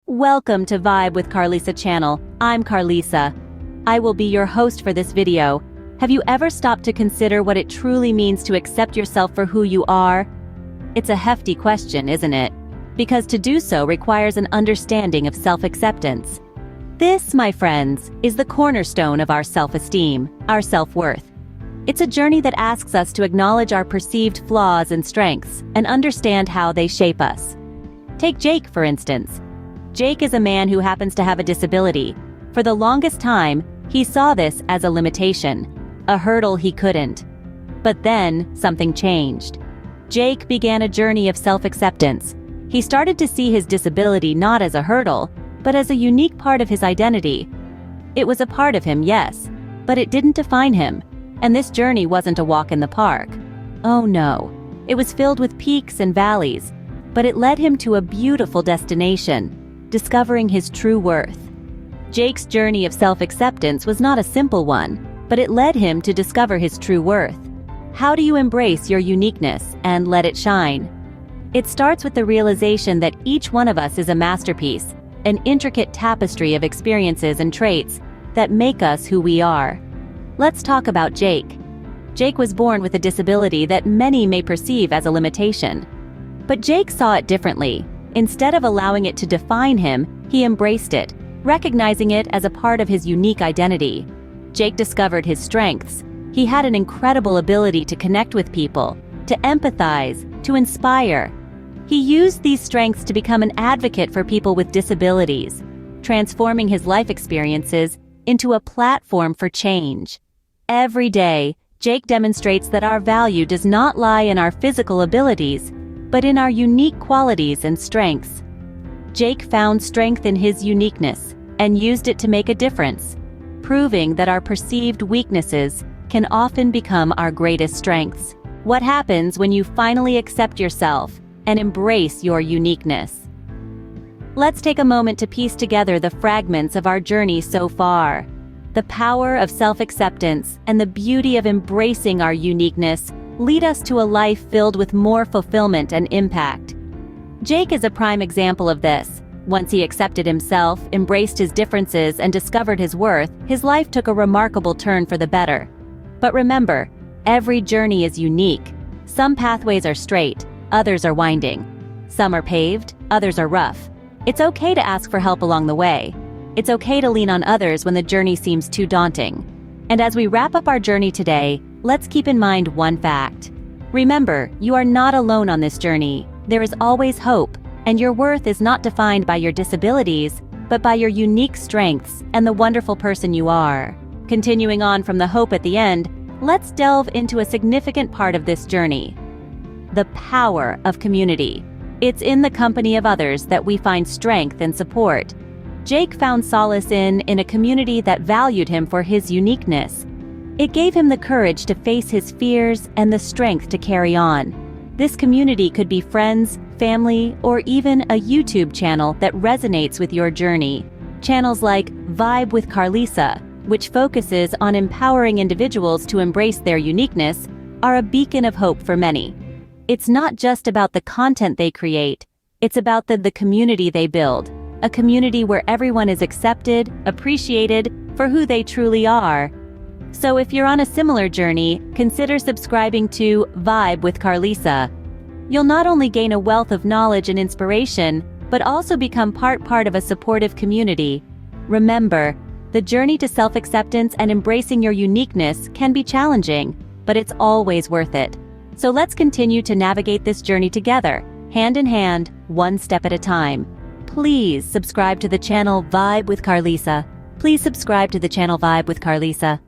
Welcome to Vibe with Carlisa channel. I'm Carlisa. I will be your host for this video. Have you ever stopped to consider what it truly means to accept yourself for who you are? It's a hefty question, isn't it? Because to do so requires an understanding of self-acceptance. This, my friends, is the cornerstone of our self-esteem, our self-worth. It's a journey that asks us to acknowledge our perceived flaws and strengths and understand how they shape us. Take Jake, for instance. Jake is a man who happens to have a disability. For the longest time, he saw this as a limitation, a hurdle he couldn't. But then, something changed. Jake began a journey of self-acceptance. He started to see his disability not as a hurdle, but as a unique part of his identity. It was a part of him, yes, but it didn't define him. And this journey wasn't a walk in the park. Oh no, it was filled with peaks and valleys, but it led him to a beautiful destination, discovering his true worth. Jake's journey of self-acceptance was not a simple one, but it led him to discover his true worth. How do you embrace your uniqueness and let it shine? It starts with the realization that each one of us is a masterpiece, an intricate tapestry of experiences and traits that make us who we are. Let's talk about Jake. Jake was born with a disability that many may perceive as a limitation. But Jake saw it differently. Instead of allowing it to define him, he embraced it, recognizing it as a part of his unique identity. Jake discovered his strengths. He had an incredible ability to connect with people, to empathize, to inspire. He used these strengths to become an advocate for people with disabilities, transforming his life experiences into a platform for change. Every day, Jake demonstrates that our value does not lie in our physical abilities, but in our unique qualities and strengths. Jake found strength in his uniqueness and used it to make a difference, proving that our perceived weaknesses can often become our greatest strengths. What happens when you finally accept yourself and embrace your uniqueness? Let's take a moment to piece together the fragments of our journey so far. The power of self-acceptance and the beauty of embracing our uniqueness lead us to a life filled with more fulfillment and impact. Jake is a prime example of this. Once he accepted himself, embraced his differences, and discovered his worth, his life took a remarkable turn for the better. But remember, every journey is unique. Some pathways are straight, others are winding. Some are paved, others are rough. It's okay to ask for help along the way. It's okay to lean on others when the journey seems too daunting. And as we wrap up our journey today, let's keep in mind one fact. Remember, you are not alone on this journey. There is always hope, and your worth is not defined by your disabilities, but by your unique strengths and the wonderful person you are. Continuing on from the hope at the end, let's delve into a significant part of this journey: the power of community. It's in the company of others that we find strength and support. Jake found solace in a community that valued him for his uniqueness. It gave him the courage to face his fears and the strength to carry on. This community could be friends, family, or even a YouTube channel that resonates with your journey. Channels like Vibe with Carlisa, which focuses on empowering individuals to embrace their uniqueness, are a beacon of hope for many. It's not just about the content they create, it's about the community they build. A community where everyone is accepted, appreciated for who they truly are. So if you're on a similar journey, consider subscribing to Vibe with Carlisa. You'll not only gain a wealth of knowledge and inspiration, but also become part of a supportive community. Remember, the journey to self-acceptance and embracing your uniqueness can be challenging, but it's always worth it. So let's continue to navigate this journey together, hand in hand, one step at a time. Please subscribe to the channel Vibe with Carlisa. Please subscribe to the channel Vibe with Carlisa.